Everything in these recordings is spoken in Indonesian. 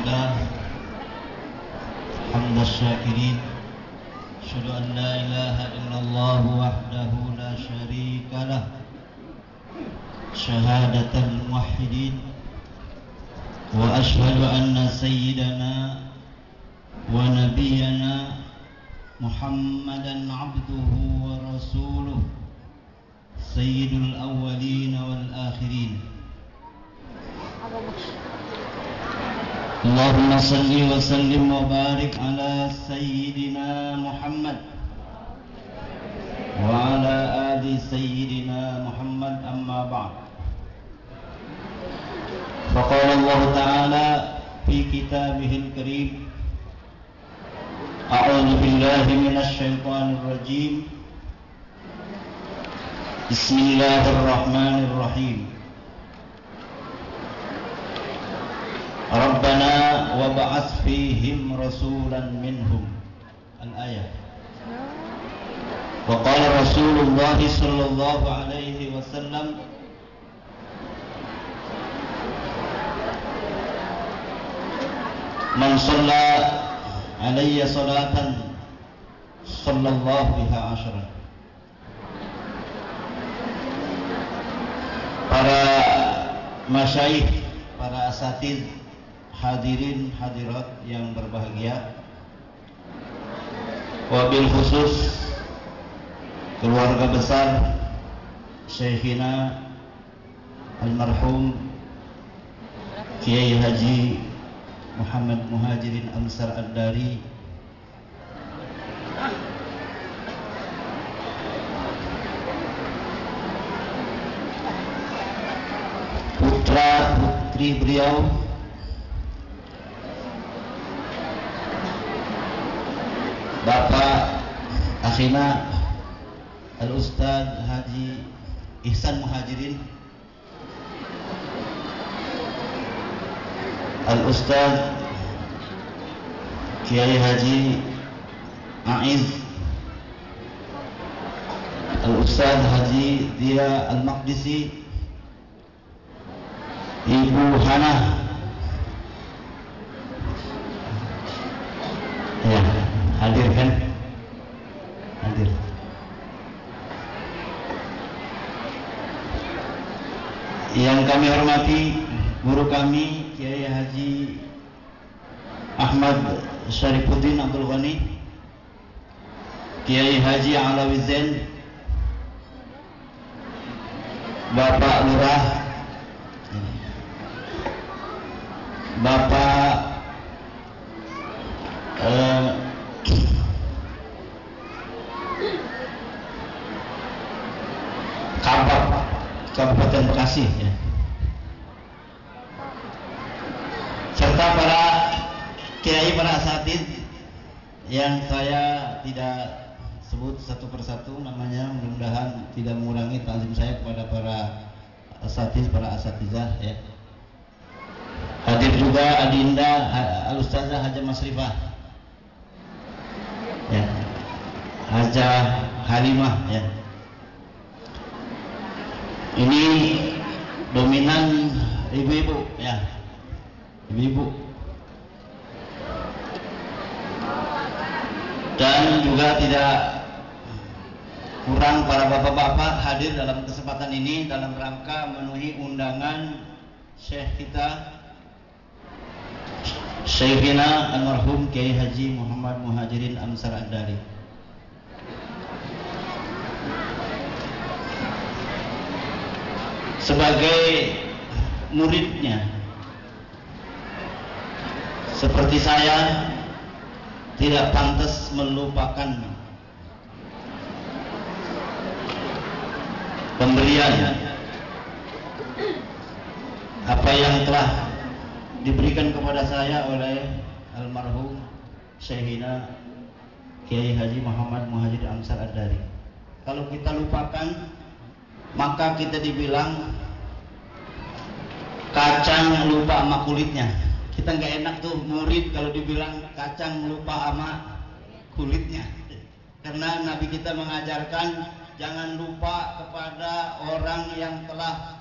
لله حمد الشاكرين أشهد أن لا إله إلا الله وحده لا شريك له شهادة الموحدين وأشهد أن سيدنا ونبينا محمدا عبده ورسوله سيد الأولين والآخرين اللهم صل وسلم وبارك على سيدنا محمد وعلى آل سيدنا محمد أما بعد فقال الله تعالى في كتابه الكريم أعوذ بالله من الشيطان الرجيم بسم الله الرحمن الرحيم ربنا وبعث فيهم رسولا منهم الآية وقال رسول الله صلى الله عليه وسلم من صلى علي صلاة صلى الله بها عشرا. Para masyayikh, para asatidz, hadirin hadirat yang berbahagia, wabil khusus keluarga besar Syekhina almarhum Kiai Haji Muhammad Muhajirin Ansar Ad-Dari, putra putri beliau Bapak Akhina Al-Ustadz Haji Ihsan Muhajirin, Al-Ustadz Kiai Haji Aiz, Al-Ustadz Haji Dia Al-Maqdisi, Ibu Hana, ya hadir kan? Hadir. Yang kami hormati guru kami Kiai Haji Ahmad Syarifuddin Abdul Ghani, Kiai Haji Alawi Zain, Bapak Lurah, Bapak Kabak Kabupaten Bekasi, ya. Serta para kiai, para asatidz yang saya tidak sebut satu persatu namanya, mudah-mudahan tidak mengurangi ta'zim saya kepada para asatidz, para asatidzah, ya. Hadir juga Adinda Al-Ustazah Hajah Masrifah, ya, Hajah Halimah, ya. Ini dominan ibu-ibu, ya, ibu-ibu. Dan juga tidak kurang para bapak-bapak hadir dalam kesempatan ini dalam rangka memenuhi undangan Syekh kita Syekhina almarhum Kiai Haji Muhammad Muhajirin Ansar Ad-Dari. Sebagai muridnya, seperti saya, tidak pantas melupakan pemberian apa yang telah diberikan kepada saya oleh almarhum Syekhina Kiai Haji Muhammad Muhajir Ansar Ad-Dari. Kalau kita lupakan, maka kita dibilang kacang lupa sama kulitnya. Kita nggak enak tuh murid kalau dibilang kacang lupa sama kulitnya. Karena Nabi kita mengajarkan jangan lupa kepada orang yang telah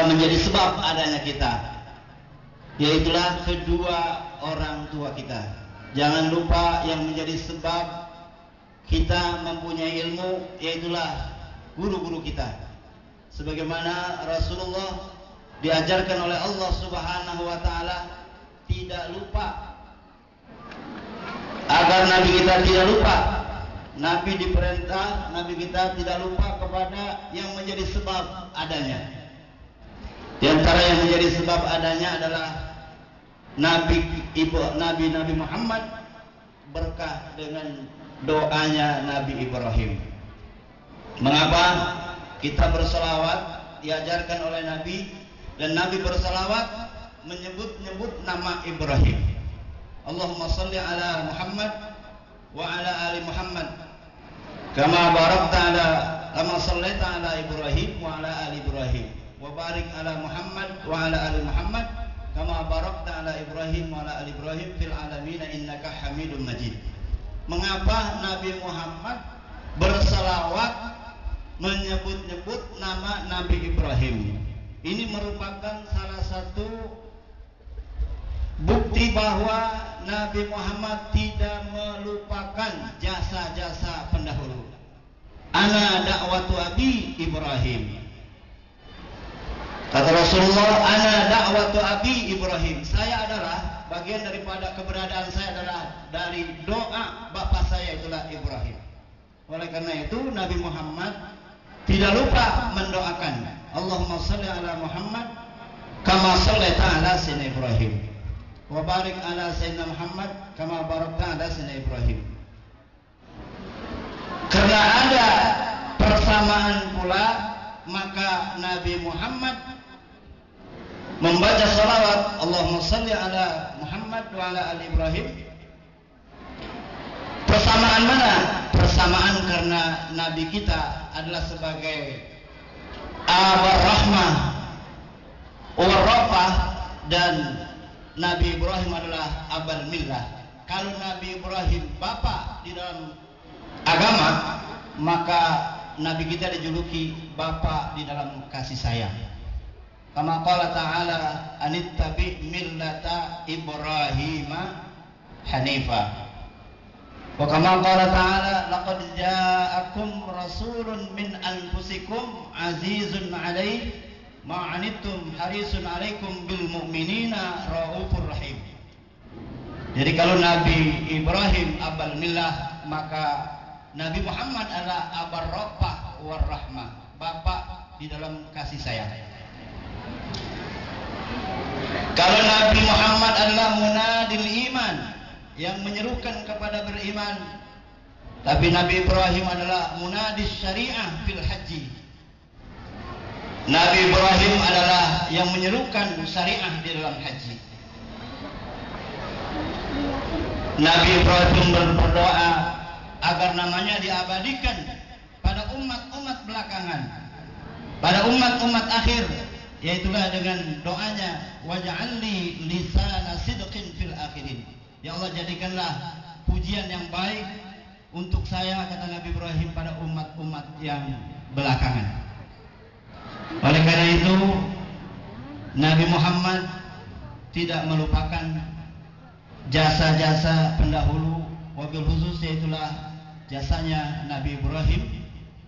menjadi sebab adanya kita. yaitulah kedua orang tua kita. Jangan lupa yang menjadi sebab kita mempunyai ilmu yaitulah guru-guru kita. Sebagaimana Rasulullah diajarkan oleh Allah Subhanahu wa taala tidak lupa, agar Nabi kita tidak lupa. Nabi diperintah, Nabi kita tidak lupa kepada yang menjadi sebab adanya. Di antara yang menjadi sebab adanya adalah Nabi Muhammad, berkah dengan doanya Nabi Ibrahim. Mengapa kita berselawat? Diajarkan oleh Nabi, dan Nabi berselawat menyebut-nyebut nama Ibrahim. Allahumma salli ala Muhammad wa ala ali Muhammad kama sallaita ala Ibrahim wa ala ali Ibrahim wa barik ala Muhammad wa ala ali Muhammad kama barakta ala Ibrahim wa ala ali Ibrahim fil alamin innaka Hamidum Majid. Mengapa Nabi Muhammad berselawat menyebut-nyebut nama Nabi Ibrahim? Ini merupakan salah satu bukti bahwa Nabi Muhammad tidak melupakan jasa-jasa pendahulu. Ana da'watu abi Ibrahim. Kata Rasulullah, ana da'watu abi Ibrahim. Saya adalah, bagian daripada keberadaan saya adalah dari doa bapak saya, itulah Ibrahim. Oleh karena itu Nabi Muhammad tidak lupa mendoakan, Allahumma salli ala Muhammad kama sallaita ala sayyidina Ibrahim wa barik ala sayyidina Muhammad kama barakta ala sayyidina Ibrahim. Karena ada persamaan pula, maka Nabi Muhammad membaca salawat Allahumma salli ala Muhammad wa ala ali Ibrahim. Persamaan mana? Persamaan karena Nabi kita adalah sebagai Abar Rahmah Warrafah, dan Nabi Ibrahim adalah Abal Millah. Kalau Nabi Ibrahim bapak di dalam agama, maka Nabi kita dijuluki bapak di dalam kasih sayang. Kama qala ta'ala anittabi millata Ibrahim hanifa. Wa kama qala ta'ala laqad ja'akum rasulun min anfusikum azizun 'alaihi ma 'anittum harisun 'alaikum bil mu'minina raufur rahim. Jadi kalau Nabi Ibrahim abal millah, maka Nabi Muhammad adalah abar rafah war rahmah, bapak di dalam kasih sayang. Kalau Nabi Muhammad adalah munadil iman, yang menyerukan kepada beriman, tapi Nabi Ibrahim adalah munadis syariah fil haji. Nabi Ibrahim adalah yang menyerukan syariah di dalam haji. Nabi Ibrahim berdoa agar namanya diabadikan pada umat-umat belakangan, pada umat-umat akhir, yaitulah dengan doanya waj'alni lisana sidqin fil akhirin. Ya Allah, jadikanlah pujian yang baik untuk saya, kata Nabi Ibrahim, pada umat-umat yang belakangan. Oleh karena itu Nabi Muhammad tidak melupakan jasa-jasa pendahulu, wabil khusus yaitulah jasanya Nabi Ibrahim,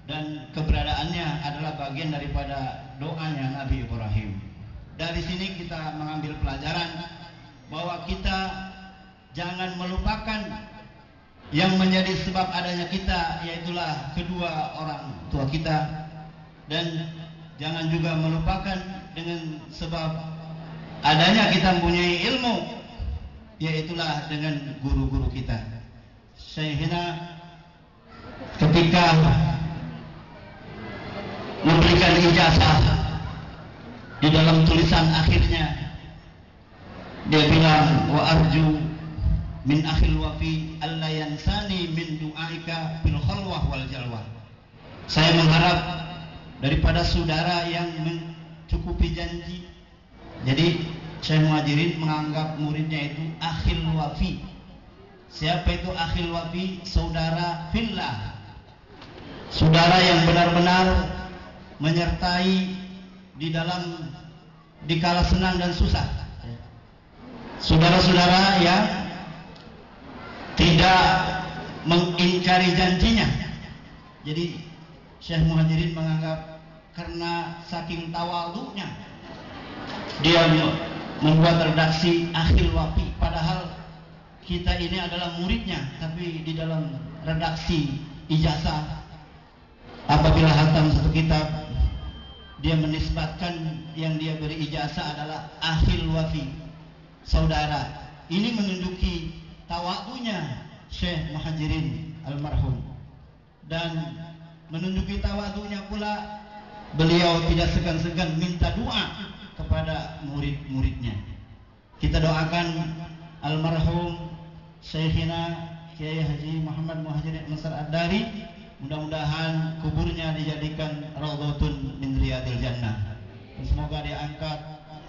dan keberadaannya adalah bagian daripada doanya Nabi Ibrahim. Dari sini kita mengambil pelajaran bahwa kita jangan melupakan yang menjadi sebab adanya kita, yaitulah kedua orang tua kita, dan jangan juga melupakan dengan sebab adanya kita mempunyai ilmu, yaitulah dengan guru-guru kita. Syekhina ketika memberikan ijazah, di dalam tulisan akhirnya dia bilang, wa arju min akhil wafi alla yansani min du'aika bil khalwah wal jalwah. Saya mengharap daripada saudara yang mencukupi janji. Jadi Syekh Muhajirin menganggap muridnya itu akhil wafi. Siapa itu akhil wafi? Saudara fillah, saudara yang benar-benar menyertai di dalam dikala senang dan susah. saudara-saudara yang tidak mengingkari janjinya. Jadi Syekh Muhajirin menganggap karena saking tawadhunya dia membuat redaksi Akhil Wafi, padahal kita ini adalah muridnya, tapi di dalam redaksi ijazah apabila hatam satu kitab dia menisbatkan yang dia beri ijazah adalah Akhil Wafi, saudara. Ini menunjuki tawadhunya Syekh Muhajirin almarhum, dan menunjuki tawadhunya pula beliau tidak segan-segan minta doa kepada murid-muridnya. Kita doakan almarhum Syekhina Kiai Haji Muhammad Muhajirin Ansar Ad-Dari, mudah-mudahan kuburnya dijadikan raudhatun min riyadil jannah, dan semoga diangkat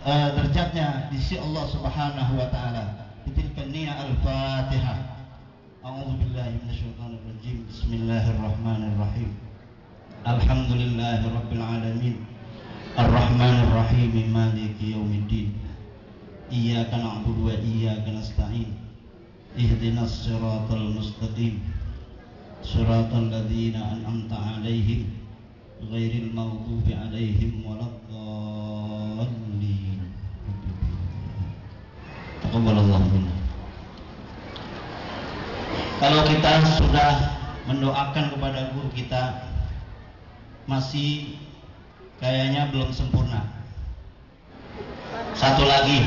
derajatnya di sisi Allah Subhanahu wa taala. Bitilkan niyah al-Fatihah. A'udzubillahi minasyaitonir rajim. Bismillahirrahmanirrahim. Alhamdulillahirabbil alamin. Ar-Rahmanir Rahim. Maliki yaumiddin. Iyyaka na'budu wa iyyaka nasta'in. Ihdinas siratal mustaqim. Siratal ladzina an'amta 'alaihim ghairil maghdubi 'alaihim waladdallin. Taqabbalallahu minna. Kalau kita sudah mendoakan kepada guru kita, masih kayaknya belum sempurna. Satu lagi,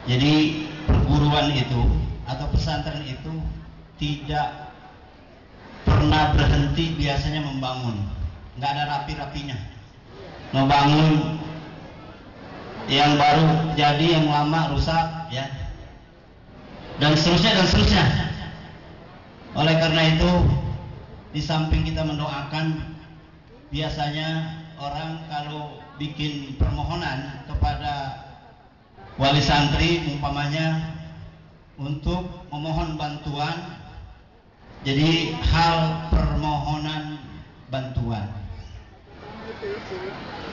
jadi perguruan itu atau pesantren itu tidak pernah berhenti biasanya membangun, nggak ada rapi-rapinya. Membangun yang baru jadi, yang lama rusak, ya, dan seterusnya dan seterusnya. Oleh karena itu, di samping kita mendoakan, biasanya orang kalau bikin permohonan kepada wali santri umpamanya untuk memohon bantuan, jadi hal permohonan bantuan,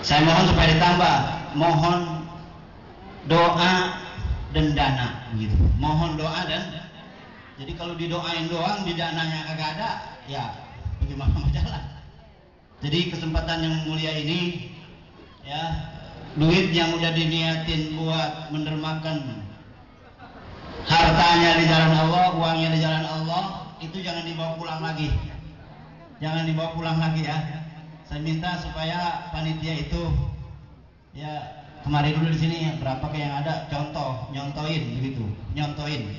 saya mohon supaya ditambah, mohon doa dan dana, gitu. Mohon doa dan, jadi kalau didoain doang, di dananya kagak ada, ya bagaimana mau jalan? Jadi kesempatan yang mulia ini, ya, duit yang udah diniatin buat mendermakan hartanya di jalan Allah, uangnya di jalan Allah, itu jangan dibawa pulang lagi. Jangan dibawa pulang lagi, ya. Saya minta supaya panitia itu, ya, kemarin dulu di sini berapa kayak yang ada, contoh, nyontoin begitu, nyontoin.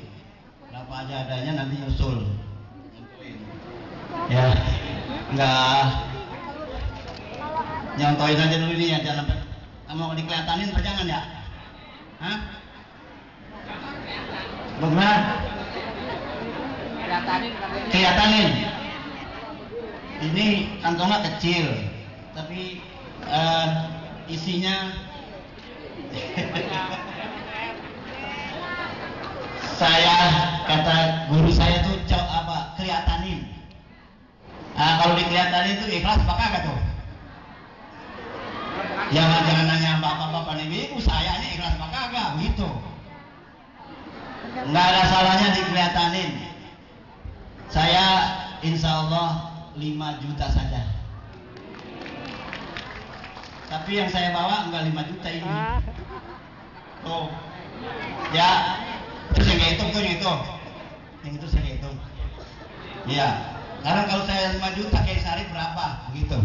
Berapa aja adanya, nanti nyusul. Nyontoin. Ya, enggak, nyontoin aja dulu ini ya, jangan mau dikelihatanin apa jangan, ya? Hah? Bagaimana? Kelihatanin. Ini kantongnya kecil, tapi isinya saya, kata guru saya tuh apa, kelihatanin. Nah, kalau dikelihatanin itu ikhlas apa kagak tuh? Jangan nanya bapak-bapak nih, ibu saya ini ikhlas apa kagak, begitu. Nggak ada salahnya dikelihatanin. Saya insya Allah 5 juta saja. Tapi yang saya bawa enggak 5 juta ini. Tuh, ya. Terus yang hitung tuh, yang itu saya hitung. Iya. Sekarang kalau saya 5 juta, Kiai Sarif berapa? Begitu.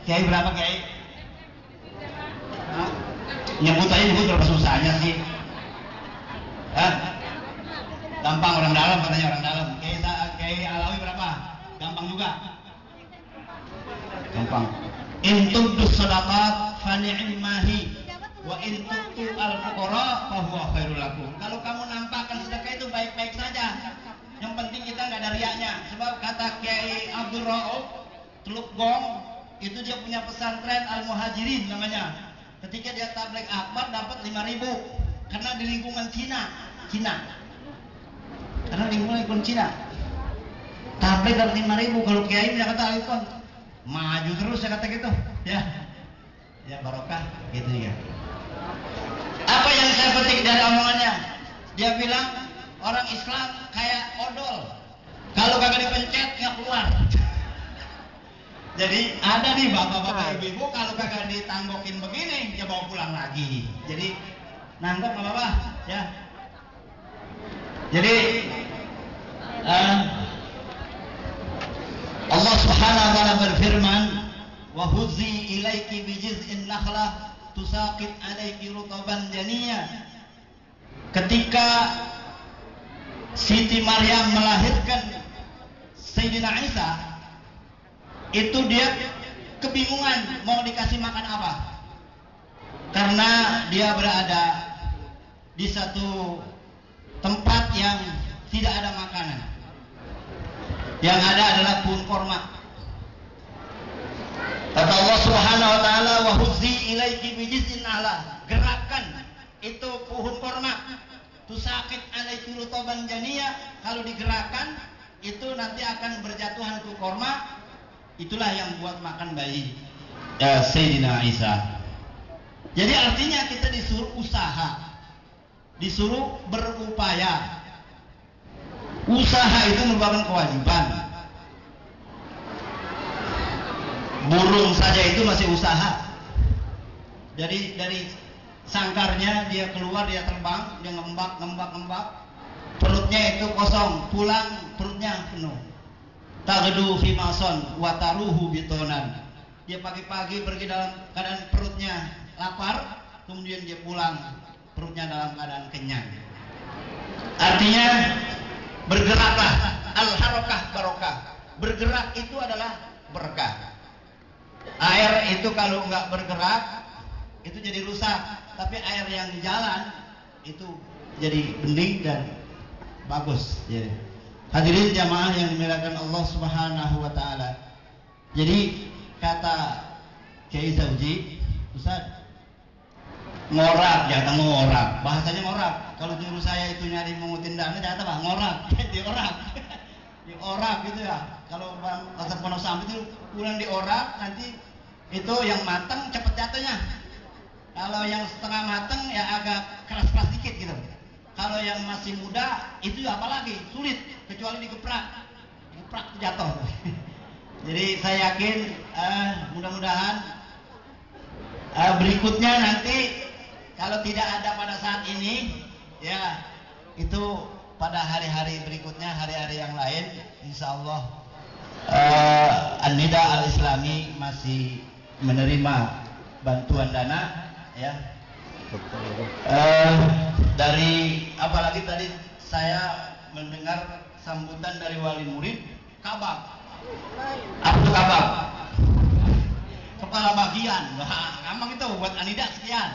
Kiai berapa, Kiai? Nyebut berapa susahnya sih? Gampang, orang dalam katanya, orang dalam. Kiai Alawi berapa? Gampang juga. Gampang. In tubdu shadaqat fa ni'mahi wa in tu'tu al-fuqara fa huwa khairul lakum. Kalau kamu nampakkan sedekah itu baik-baik saja. Yang penting kita enggak ada riaknya. Sebab kata Kiai Abdul Rauf Teluk Gong, itu dia punya pesantren Al-Muhajirin namanya. Ketika dia tabligh akbar dapat 5.000 karena di lingkungan Cina. Karena lingkungan Cina. Tabligh dapat 5.000, kalau Kiai punya kata Alifon maju terus, saya kata gitu, ya. ya barokah gitu ya. Apa yang saya petik dari omongannya? Dia bilang orang Islam kayak odol, kalau kagak dipencet nggak keluar. Jadi ada nih bapak-bapak ibu-ibu kalau kagak ditanggokin begini dia bawa pulang lagi. Jadi nanggok nggak apa-apa ya. Jadi Allah Subhanahu wa taala berfirman, "Wa huzzi ilaiki bi jiz'in nakhlah tusaqit 'alaiki rutaban janiyya." Ketika Siti Maryam melahirkan Sayyidina Isa, itu dia kebingungan mau dikasih makan apa. Karena dia berada di satu tempat yang tidak ada makanan. Yang ada adalah pohon korma. Kata Allah Subhanahu wa taala, "Wa huzzi ilaiki bi jiz'in nakhlah." Gerakan itu pohon korma. Tusaqit 'alaiki rutaban janiyya. Kalau digerakkan itu nanti akan berjatuhan itu korma. Itulah yang buat makan bayi Sayyidina Isa. Jadi artinya kita disuruh usaha, disuruh berupaya. Usaha itu merupakan kewajiban. Burung saja itu masih usaha. Jadi dari sangkarnya dia keluar, dia terbang, dia ngembak, perutnya itu kosong, pulang perutnya penuh. Taghdu fi mason wa taruhu bitonan. Dia pagi-pagi pergi dalam keadaan perutnya lapar, kemudian dia pulang perutnya dalam keadaan kenyang. Artinya bergeraklah, al-harakah barokah. Bergerak itu adalah berkah. Air itu kalau nggak bergerak itu jadi rusak, tapi air yang di jalan itu jadi bening dan bagus. Ya. Hadirin jamaah yang dimuliakan Allah Subhanahu wa taala. Jadi kata Kiai Zauji, Ustaz, ngorak, jangan ngorak. Bahasanya ngorak. Kalau nyuruh saya itu nyari mengutin dana, jangan apa? Ngorak, diorak. Diorak gitu ya. Kalau Bang Ustaz Pondok Sampai itu pulang diorak, nanti itu yang matang cepat jatuhnya. Kalau yang setengah matang ya agak keras-keras dikit gitu. Kalau yang masih muda itu apalagi sulit, kecuali digeprak jatuh. Jadi saya yakin mudah-mudahan berikutnya nanti kalau tidak ada pada saat ini, ya itu pada hari-hari berikutnya, hari-hari yang lain, insya Allah An-Nida Al-Islami masih menerima bantuan dana, ya. Dari apalagi tadi saya mendengar sambutan dari wali murid, kabak. Apa itu kabak? Kepala bagian. Wah, gampang itu buat Anida sekian.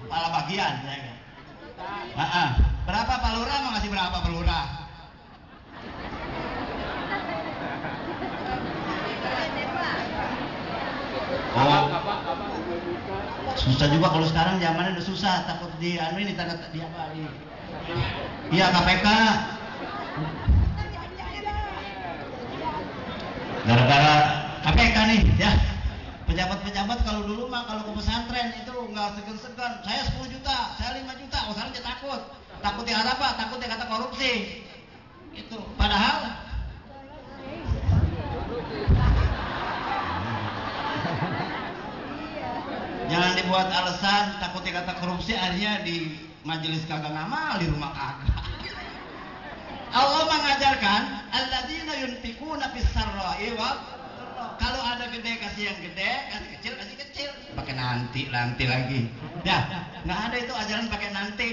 Kepala bagian, ya. Berapa Pak Lurah? Mau ngasih berapa Pak Lurah? Oh, susah juga kalau sekarang zamannya udah susah, takut di ini tanda di apa ini? Iya KPK. Gara-gara KPK nih, ya. Pejabat-pejabat kalau dulu mah kalau ke pesantren itu nggak segan-segan. Saya 10 juta, saya 5 juta. Oh, sekarang dia takut. Takutnya apa? Takutnya kata korupsi. Itu. Padahal jangan dibuat alasan takutnya kata korupsi, akhirnya di majelis kagak ngamal, di rumah kagak. Allah mengajarkan alladzina yunfikuna fis sarra'i wa kalau ada gede kasih yang gede, kasih kecil, pakai nanti lagi. Ya, nggak ada itu ajaran pakai nanti.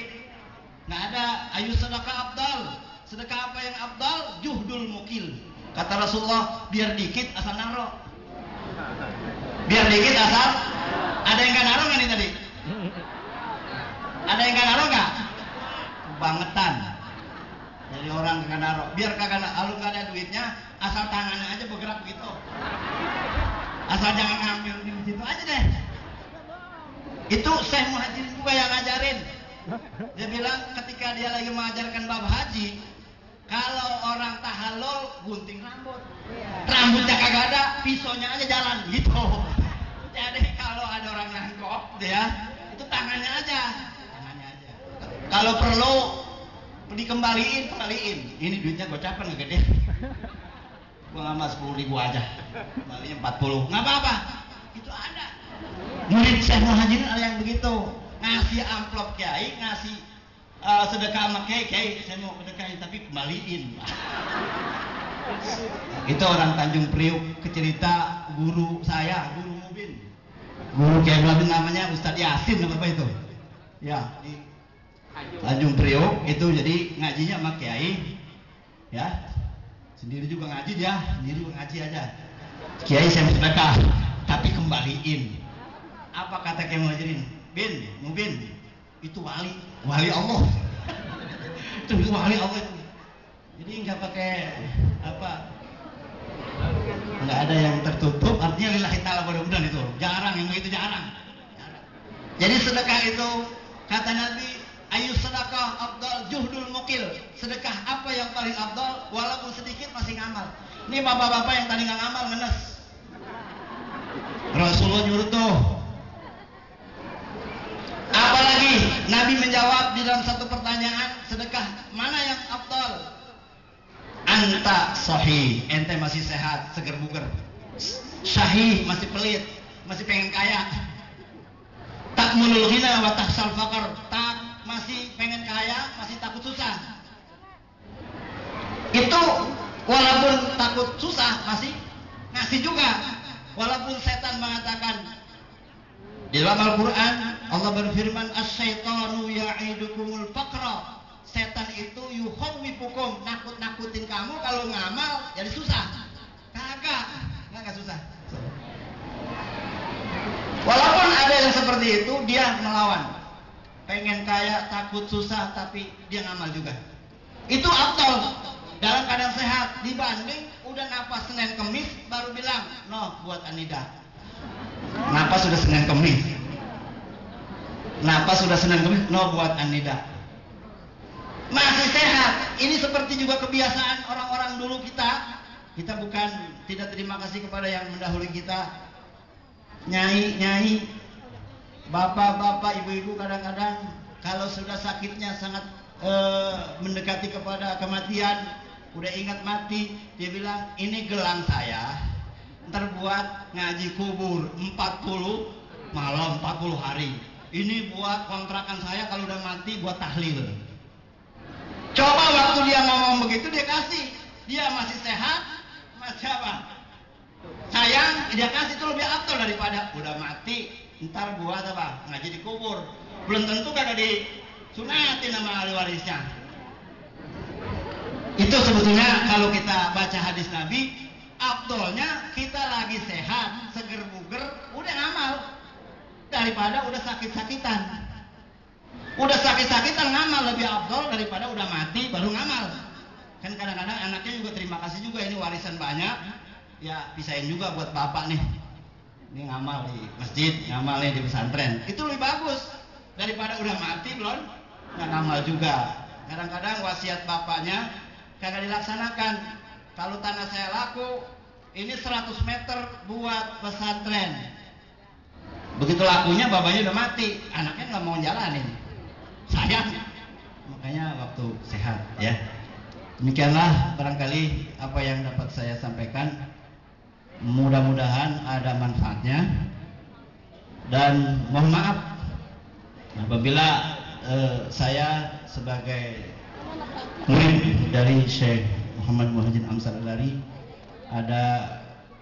Nggak ada. Ayu sedekah abdal. Sedekah apa yang abdal? Juhdul mukil. Kata Rasulullah, biar dikit asal naro. Biar dikit asal. Ada yang nggak naro nggak nih tadi? Ada yang nggak naro nggak? Kebangetan. Jadi orang kagak naro. Biar kagak kalau nggak ada duitnya, asal tangannya aja bergerak begitu. Asal jangan ngambil di situ aja deh. Itu Syekh Muhajir juga yang ngajarin. Dia bilang ketika dia lagi mengajarkan bab haji, kalau orang tahallul gunting rambut, rambutnya kagak ada, pisaunya aja jalan gitu. Jadi kalau ada ya, itu tangannya aja. Kalau perlu dikembaliin. Ini duitnya gocapan nggak gede. Gua ngamal 10.000 aja, kembalinya 40, nggak apa-apa. Itu ada. Murid Syekh Muhajirin ada yang begitu, ngasih amplop kiai, ngasih sedekah sama kiai, saya mau sedekahin tapi kembaliin. Itu orang Tanjung Priuk, kecerita guru saya, guru Mubin, guru Kiai Mubin namanya Ustadz Yasin apa itu, ya di Tanjung Priuk itu. Jadi ngajinya sama kiai, ya sendiri juga ngaji dia, sendiri juga ngaji aja. Kiai saya mau sedekah tapi kembaliin. Apa kata Kiai Muhajirin? Mubin itu wali Allah. Itu wali Allah itu. Jadi nggak pakai apa, nggak ada yang tertutup, artinya lillahi ta'ala, mudah-mudahan itu jarang, yang begitu jarang. Jadi sedekah itu kata Nabi, ayu sedekah afdal juhdul mukil, sedekah apa yang paling afdal walaupun sedikit masih ngamal. Ini bapak-bapak yang tadi nggak ngamal ngenes, Rasulullah nyuruh tuh. Apalagi Nabi menjawab di dalam satu pertanyaan, sedekah mana yang afdal? Anta sahih, ente masih sehat, seger buger. Syahih, masih pelit, masih pengen kaya. Takmulul ghina wa tahsal faqr, masih pengen kaya, masih takut susah. Itu walaupun takut susah masih ngasih juga. Walaupun setan mengatakan, di dalam Al-Quran Allah berfirman, as-syaitanu ya'idukumul faqra, setan itu yukhawwifukum, nakut-nakutin kamu kalau ngamal jadi susah. Kagak susah. Walaupun ada yang seperti itu, dia melawan, pengen kaya, takut susah, tapi dia ngamal juga. Itu afdal dalam keadaan sehat dibanding udah napas Senin Kemis baru bilang no buat Anida. Napas sudah Senin Kemis, no buat Anida, masih sehat. Ini seperti juga kebiasaan orang-orang dulu kita bukan tidak terima kasih kepada yang mendahului kita. Nyai, bapak-bapak, ibu-ibu kadang-kadang kalau sudah sakitnya sangat mendekati kepada kematian, udah ingat mati, dia bilang ini gelang saya, ntar buat ngaji kubur 40 malam 40 hari, ini buat kontrakan saya kalau udah mati buat tahlil. Coba waktu dia ngomong begitu dia kasih, dia masih sehat, masih apa, sayang, dia kasih, itu lebih afdal daripada udah mati ntar buat apa, ngaji di kubur. Belum tentu kagak disunatin sama ahli warisnya. Itu sebetulnya kalau kita baca hadis Nabi, afdolnya kita lagi sehat, seger buger, udah ngamal daripada udah sakit-sakitan. Udah sakit-sakitan ngamal lebih afdol daripada udah mati baru ngamal. Kan kadang-kadang anaknya juga terima kasih juga, ini warisan banyak, ya pisahin juga buat bapak nih. Ini ngamal di masjid, ngamal nih di pesantren. Itu lebih bagus daripada udah mati belum nggak ngamal juga. Kadang-kadang wasiat bapaknya kagak dilaksanakan. Kalau tanah saya laku, ini 100 meter buat pesantren. Begitu lakunya bapaknya udah mati, anaknya nggak mau jalanin. Sayang. Makanya waktu sehat ya. Demikianlah barangkali apa yang dapat saya sampaikan. Mudah-mudahan ada manfaatnya. Dan mohon maaf apabila saya sebagai murid dari Syekh Muhammad Muhajir Amsal Al-Lari ada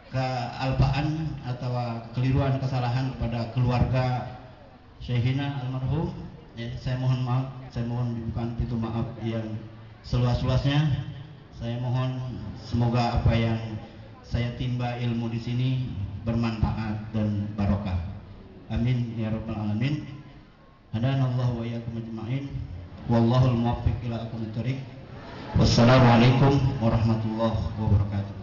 kealpaan atau kekeliruan, kesalahan kepada keluarga Syekhina almarhum, ya, saya mohon maaf, saya mohon dibukakan pintu maaf yang seluas-luasnya. Saya mohon semoga apa yang saya timba ilmu di sini bermanfaat dan barokah. Amin ya rabbal alamin. Hadanallahu wa iyyakum ajma'in. Wallahul muwaffiq ila aqwamit thoriq. Wassalamualaikum warahmatullahi wabarakatuh.